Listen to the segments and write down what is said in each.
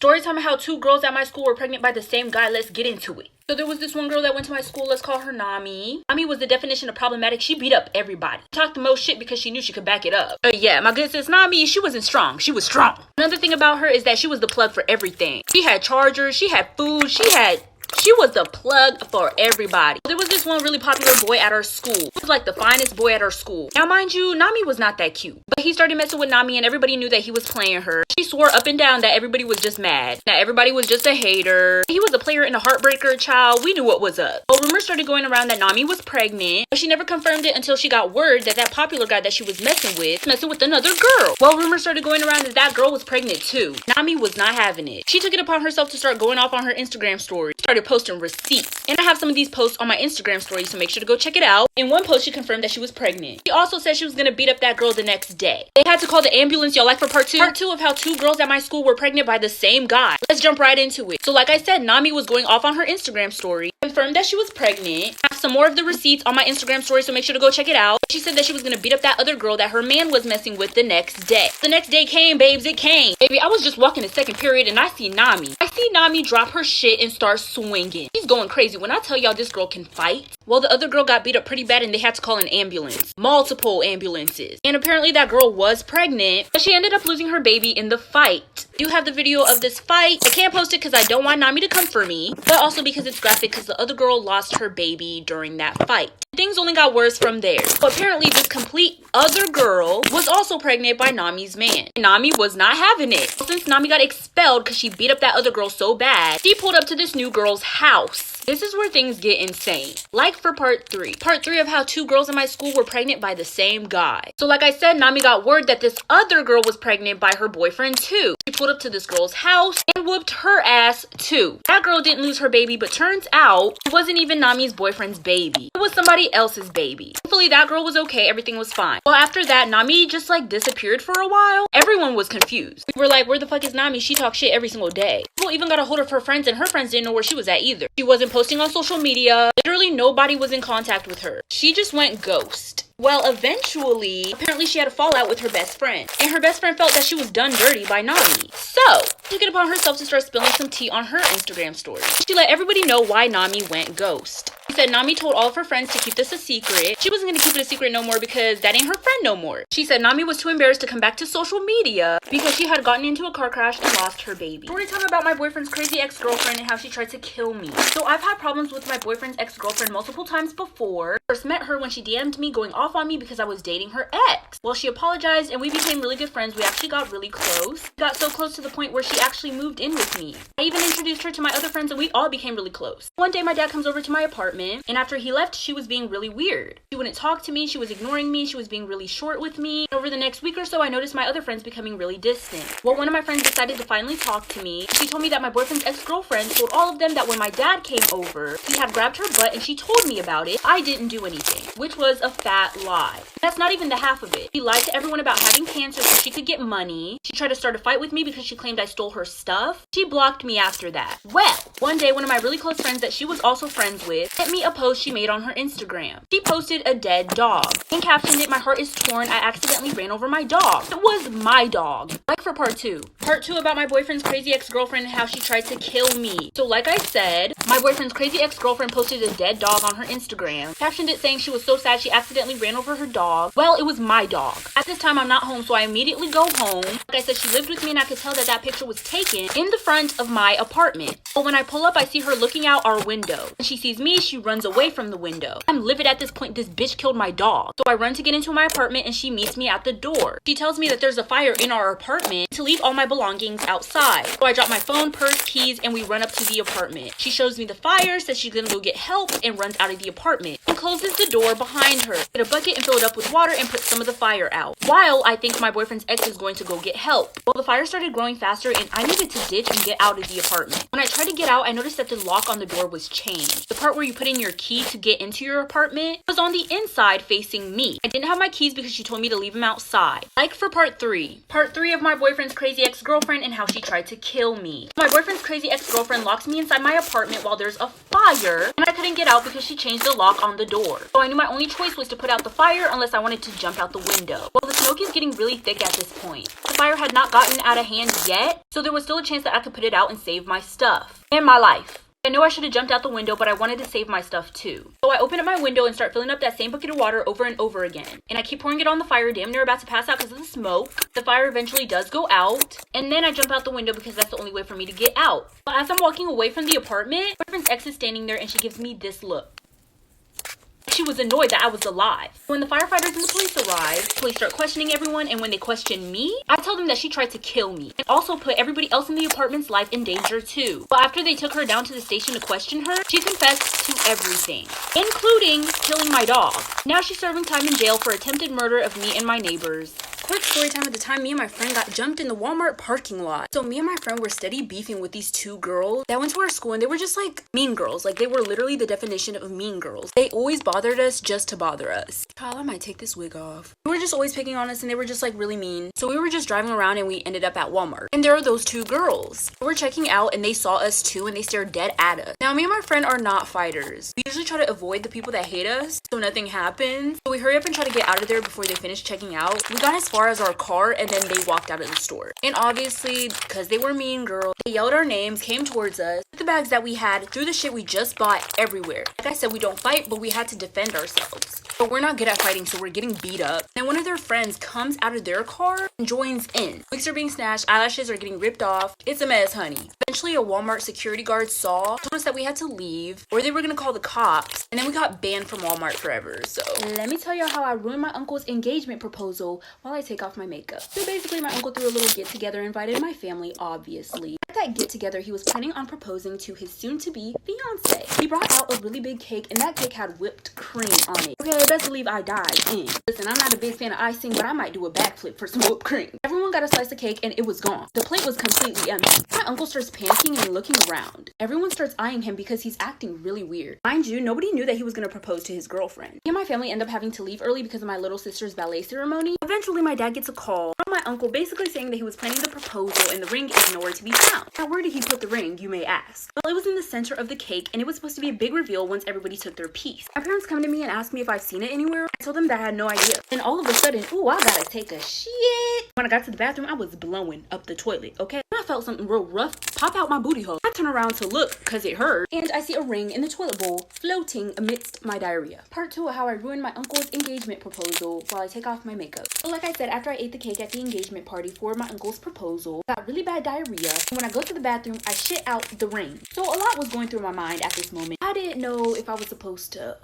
Story time how two girls at my school were pregnant by the same guy. Let's get into it. So there was this one girl that went to my school. Let's call her Nami. Nami was the definition of problematic. She beat up everybody. Talked the most shit because she knew she could back it up. Yeah, my good sis Nami, she wasn't strong. She was strong. Another thing about her is that she was the plug for everything. She had chargers. She had food. She was the plug for everybody. There was this one really popular boy at our school. He was like the finest boy at our school. Now, mind you, Nami was not that cute. But he started messing with Nami and everybody knew that he was playing her. She swore up and down that everybody was just mad. That everybody was just a hater. He was a player and a heartbreaker child. We knew what was up. Well, rumors started going around that Nami was pregnant. But she never confirmed it until she got word that that popular guy that she was messing with another girl. Well, rumors started going around that that girl was pregnant too. Nami was not having it. She took it upon herself to start going off on her Instagram story. Started posting receipts. And I have some of these posts on my Instagram story, so make sure to go check it out. In one post, she confirmed that she was pregnant. She also said she was gonna beat up that girl the next day. They had to call the ambulance, y'all, like for part 2. Part 2 of how two girls at my school were pregnant by the same guy. Let's jump right into it. So like I said, Nami was going off on her Instagram story, confirmed that she was pregnant. I have some more of the receipts on my Instagram story, so make sure to go check it out. She said that she was gonna beat up that other girl that her man was messing with the next day. The next day came, babes, it came. Baby, I was just walking the second period and I see Nami. Nami drop her shit and start swinging. She's going crazy. When I tell y'all this girl can fight. Well, the other girl got beat up pretty bad and they had to call an ambulance. Multiple ambulances. And apparently that girl was pregnant, but she ended up losing her baby in the fight. I do have the video of this fight. I can't post it because I don't want Nami to come for me, but also because it's graphic because the other girl lost her baby during that fight. Things only got worse from there. But apparently this complete other girl was also pregnant by Nami's man. Nami was not having it. Since Nami got expelled because she beat up that other girl so bad, she pulled up to this new girl's house. This is where things get insane. Like for part 3. Part 3 of how two girls in my school were pregnant by the same guy. So like I said, Nami got word that this other girl was pregnant by her boyfriend too. She pulled up to this girl's house and whooped her ass too. That girl didn't lose her baby, but turns out it wasn't even Nami's boyfriend's baby. It was somebody else's baby. Hopefully that girl was okay. Everything was fine. Well, after that, Nami just like disappeared for a while. Everyone was confused. We were like, where the fuck is Nami? She talks shit every single day. People even got a hold of her friends and her friends didn't know where she was at either. She wasn't posting on social media. Literally nobody was in contact with her. She just went ghost. Well, eventually, apparently she had a fallout with her best friend. And her best friend felt that she was done dirty by Nami. So, she took it upon herself to start spilling some tea on her Instagram story. She let everybody know why Nami went ghost. She said Nami told all of her friends to keep this a secret. She wasn't gonna keep it a secret no more because that ain't her friend no more. She said Nami was too embarrassed to come back to social media because she had gotten into a car crash and lost her baby. Story time about my boyfriend's crazy ex-girlfriend and how she tried to kill me. So I've had problems with my boyfriend's ex-girlfriend multiple times before. First met her when she DM'd me going off on me because I was dating her ex. Well, she apologized and we became really good friends. We actually got really close. We got so close to the point where she actually moved in with me. I even introduced her to my other friends and we all became really close. One day my dad comes over to my apartment and after he left, she was being really weird. She wouldn't talk to me, she was ignoring me, she was being really short with me. And over the next week or so, I noticed my other friends becoming really distant. Well, one of my friends decided to finally talk to me. She told me that my boyfriend's ex-girlfriend told all of them that when my dad came over, he had grabbed her butt and she told me about it. I didn't do anything, which was a fat lie. That's not even the half of it. She lied to everyone about having cancer so she could get money. She tried to start a fight with me because she claimed I stole her stuff. She blocked me after that. Well, one day one of my really close friends that she was also friends with sent me a post she made on her Instagram. She posted a dead dog and captioned it, "My heart is torn. I accidentally ran over my dog." It was my dog. Like for part 2. Part 2 about my boyfriend's crazy ex-girlfriend and how she tried to kill me. So like I said, my boyfriend's crazy ex-girlfriend posted a dead dog on her Instagram. Captioned it saying she was so sad she accidentally ran over her dog. Well, it was my dog. At this time, I'm not home, so I immediately go home. Like I said, she lived with me and I could tell that that picture was taken in the front of my apartment. But when I pull up, I see her looking out our window. When she sees me, she runs away from the window. I'm livid at this point. This bitch killed my dog. So I run to get into my apartment and she meets me at the door. She tells me that there's a fire in our apartment to leave all my belongings outside. So I drop my phone, purse, keys, and we run up to the apartment. She shows me the fire, says she's gonna go get help, and runs out of the apartment. And closes the door behind her. Get a bucket and fill it up with water and put some of the fire out. While I think my boyfriend's ex is going to go get help. Well, the fire started growing faster and I needed to ditch and get out of the apartment. When I tried to get out, I noticed that the lock on the door was changed. The part where you put in in your key to get into your apartment was on the inside facing me. I didn't have my keys because she told me to leave them outside. Like for part 3. Part 3 of my boyfriend's crazy ex-girlfriend and how she tried to kill me. My boyfriend's crazy ex-girlfriend locks me inside my apartment while there's a fire, and I couldn't get out because she changed the lock on the door. So I knew my only choice was to put out the fire unless I wanted to jump out the window. Well, the smoke is getting really thick at this point. The fire had not gotten out of hand yet, so there was still a chance that I could put it out and save my stuff and my life. I know I should have jumped out the window, but I wanted to save my stuff too. So I open up my window and start filling up that same bucket of water over and over again. And I keep pouring it on the fire, damn near about to pass out because of the smoke. The fire eventually does go out, and then I jump out the window because that's the only way for me to get out. But as I'm walking away from the apartment, my boyfriend's ex is standing there and she gives me this look. She was annoyed that I was alive. When the firefighters and the police arrive, police start questioning everyone, and when they question me, I tell them that she tried to kill me and also put everybody else in the apartment's life in danger too. But after they took her down to the station to question her, she confessed to everything, including killing my dog. Now she's serving time in jail for attempted murder of me and my neighbors. Quick story time. At the time, me and my friend got jumped in the Walmart parking lot. So me and my friend were steady beefing with these 2 girls that went to our school, and they were just like mean girls. Like they were literally the definition of mean girls. They always bothered us just to bother us. Kyle, I might take this wig off. They were just always picking on us, and they were just like really mean. So we were just driving around and we ended up at Walmart. And there are those 2 girls. We were checking out and they saw us too, and they stared dead at us. Now me and my friend are not fighters. We usually try to avoid the people that hate us so nothing happens. So we hurry up and try to get out of there before they finish checking out. We got as far as our car, and then they walked out of the store. And obviously, because they were mean girls, they yelled our names, came towards us, took the bags that we had, threw the shit we just bought everywhere. Like I said, we don't fight, but we had to defend ourselves. But we're not good at fighting, so we're getting beat up. And one of their friends comes out of their car and joins in. Wigs are being snatched, eyelashes are getting ripped off. It's a mess, honey. Eventually, a Walmart security guard told us that we had to leave, or they were gonna call the cops, and then we got banned from Walmart forever. So let me tell y'all how I ruined my uncle's engagement proposal while I take off my makeup. So basically, my uncle threw a little get-together, invited my family, obviously. At that get-together, he was planning on proposing to his soon-to-be fiance. He brought out a really big cake, and that cake had whipped cream on it. Okay, best believe I died in. Listen, I'm not a big fan of icing, but I might do a backflip for some whipped cream. Everyone got a slice of cake, and it was gone. The plate was completely empty. My uncle starts panicking and looking around. Everyone starts eyeing him because he's acting really weird. Mind you, nobody knew that he was going to propose to his girlfriend. Me and my family end up having to leave early because of my little sister's ballet ceremony. Eventually, my dad gets a call from my uncle basically saying that he was planning the proposal and the ring is nowhere to be found. Now, where did he put the ring, you may ask? Well, it was in the center of the cake, and it was supposed to be a big reveal once everybody took their piece. My parents come to me and ask me if I've seen it anywhere. I told them that I had no idea. And all of a sudden, ooh, I gotta take a shit. When I got to the bathroom, I was blowing up the toilet, okay? I felt something real rough pop out my booty hole. I turn around to look because it hurt, and I see a ring in the toilet bowl floating amidst my diarrhea. Part 2 of how I ruined my uncle's engagement proposal while I take off my makeup. So like I said, after I ate the cake at the engagement party for my uncle's proposal, I got really bad diarrhea, and when I go to the bathroom, I shit out the ring. So a lot was going through my mind at this moment. I didn't know if I was supposed to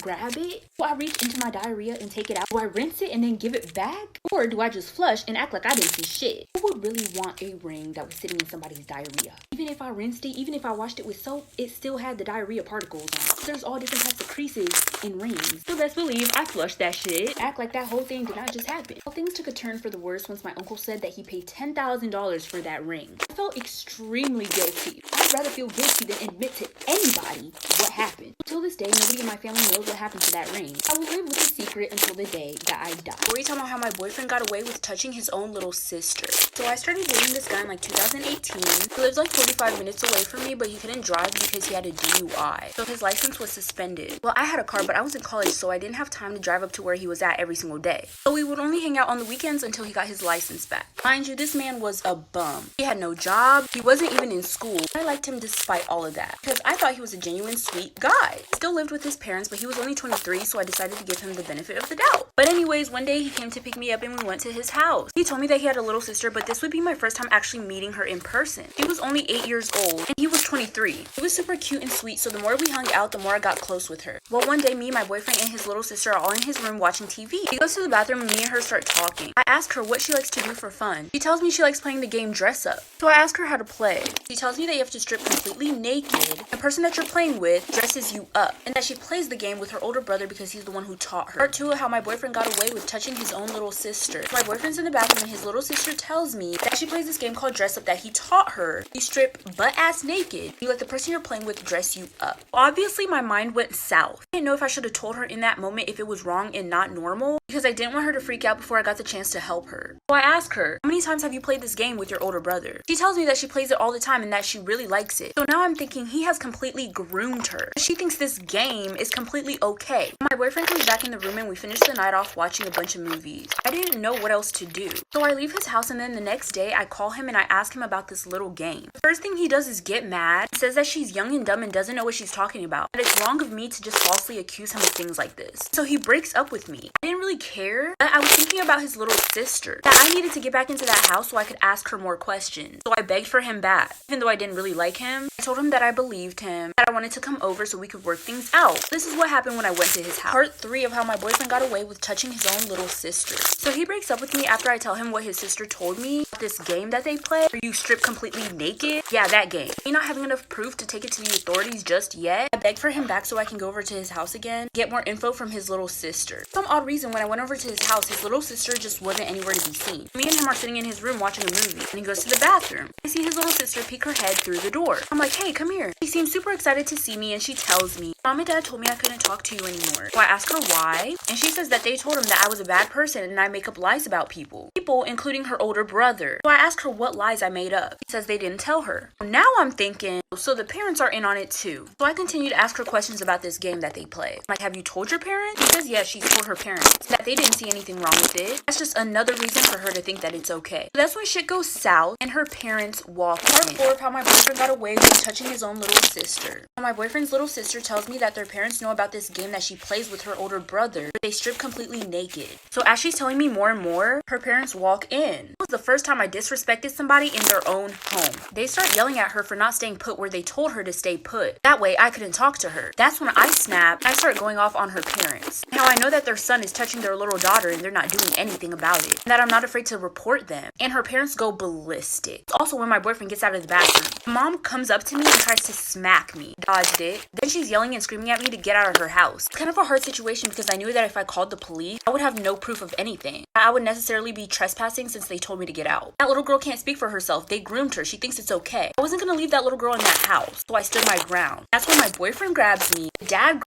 grab it. Do I reach into my diarrhea and take it out? Do I rinse it and then give it back? Or do I just flush and act like I didn't see shit? Who would really want a ring that was sitting in somebody's diarrhea? Even if I rinsed it, even if I washed it with soap, it still had the diarrhea particles on it. There's all different types of creases in rings. So best believe I flushed that shit. Act like that whole thing did not just happen. Well, things took a turn for the worse once my uncle said that he paid $10,000 for that ring. I felt extremely guilty. I'd rather feel guilty than admit to anybody what happened. Till this day, nobody in my family knows what happened to that ring. I will live with the secret until the day that I die. Story time on how my boyfriend got away with touching his own little sister. So I started dating this guy in like 2018. He lives like 45 minutes away from me, but he couldn't drive because he had a DUI. So his license was suspended. Well, I had a car, but I was in college, so I didn't have time to drive up to where he was at every single day. So we would only hang out on the weekends until he got his license back. Mind you, this man was a bum. He had no job. He wasn't even in school. I liked him despite all of that because I thought he was a genuine sweet guy. He still lived with his parents, but he was only 23, so I decided to give him the benefit of the doubt. But anyways, one day he came to pick me up and we went to his house. He told me that he had a little sister, but this would be my first time actually meeting her in person. She was only 8 years old and he was 23. He was super cute and sweet, so the more we hung out, the more I got close with her. Well, one day me, my boyfriend, and his little sister are all in his room watching TV. He goes to the bathroom and me and her start talking. I ask her what she likes to do for fun. She tells me she likes playing the game Dress Up. So I ask her how to play. She tells me that you have to strip completely naked. The person that you're playing with dresses you up and that she plays the game playing with her older brother because he's the one who taught her. Part 2 of how my boyfriend got away with touching his own little sister. My boyfriend's in the bathroom and his little sister tells me that she plays this game called Dress Up that he taught her. You strip butt-ass naked. You let the person you're playing with dress you up. Obviously, my mind went south. I didn't know if I should have told her in that moment if it was wrong and not normal because I didn't want her to freak out before I got the chance to help her. So I asked her, how many times have you played this game with your older brother? She tells me that she plays it all the time and that she really likes it. So now I'm thinking he has completely groomed her. She thinks this game is completely okay. My boyfriend comes back in the room and we finish the night off watching a bunch of movies. I didn't know what else to do. So I leave his house and then the next day I call him and I ask him about this little game. The first thing he does is get mad. He says that she's young and dumb and doesn't know what she's talking about. That it's wrong of me to just falsely accuse him of things like this. So he breaks up with me. I didn't really care, but I was thinking about his little sister. That I needed to get back into that house so I could ask her more questions. So I begged for him back. Even though I didn't really like him, I told him that I believed him, that I wanted to come over so we could work things out. This is what happened when I went to his house. Part 3 of how my boyfriend got away with touching his own little sister. So he breaks up with me after I tell him what his sister told me about this game that they play where you strip completely naked. Yeah, that game. Me not having enough proof to take it to the authorities just yet, I begged for him back so I can go over to his house again, get more info from his little sister. For some odd reason, when I went over to his house, his little sister just wasn't anywhere to be seen. Me and him are sitting in his room watching a movie, and he goes to the bathroom. I see his little sister peek her head through the door. I'm like, hey, come here. She seems super excited to see me, and she tells me, Mom and Dad told me I couldn't talk to you anymore. So I ask her why, and she says that they told him that I was a bad person and I make up lies about people. People, including her older brother. So I ask her what lies I made up. She says they didn't tell her. Now I'm thinking, so the parents are in on it too. So I continue to ask her questions about this game that they play. I'm like, have you told your parents? She says yes, she told her parents that they didn't see anything wrong with it. That's just another reason for her to think that it's okay. So that's when shit goes south and her parents walk in. Part 4 of how my boyfriend got away with touching his own little sister. So my boyfriend's little sister tells me that their parents know about this game that she plays with her older brother, where they strip completely naked. So as she's telling me more and more, her parents walk in. It was the first time I disrespected somebody in their own home. They start yelling at her for not staying put where they told her to stay put. That way I couldn't talk to her. That's when I snap. I start going off on her parents. Now I know that their son is touching their little daughter and they're not doing anything about it. And that I'm not afraid to report them. And her parents go ballistic. Also, when my boyfriend gets out of the bathroom, mom comes up to me and tries to smack me. Dodged it. Then she's yelling and screaming at me to get out of her house. It's kind of a hard situation because I knew that if I called the police, I would have no proof of anything. I would necessarily be trespassing since they told me to get out. That little girl can't speak for herself. They groomed her. She thinks it's okay. I wasn't gonna leave that little girl in that house, so I stood my ground. That's when my boyfriend grabs me. Dad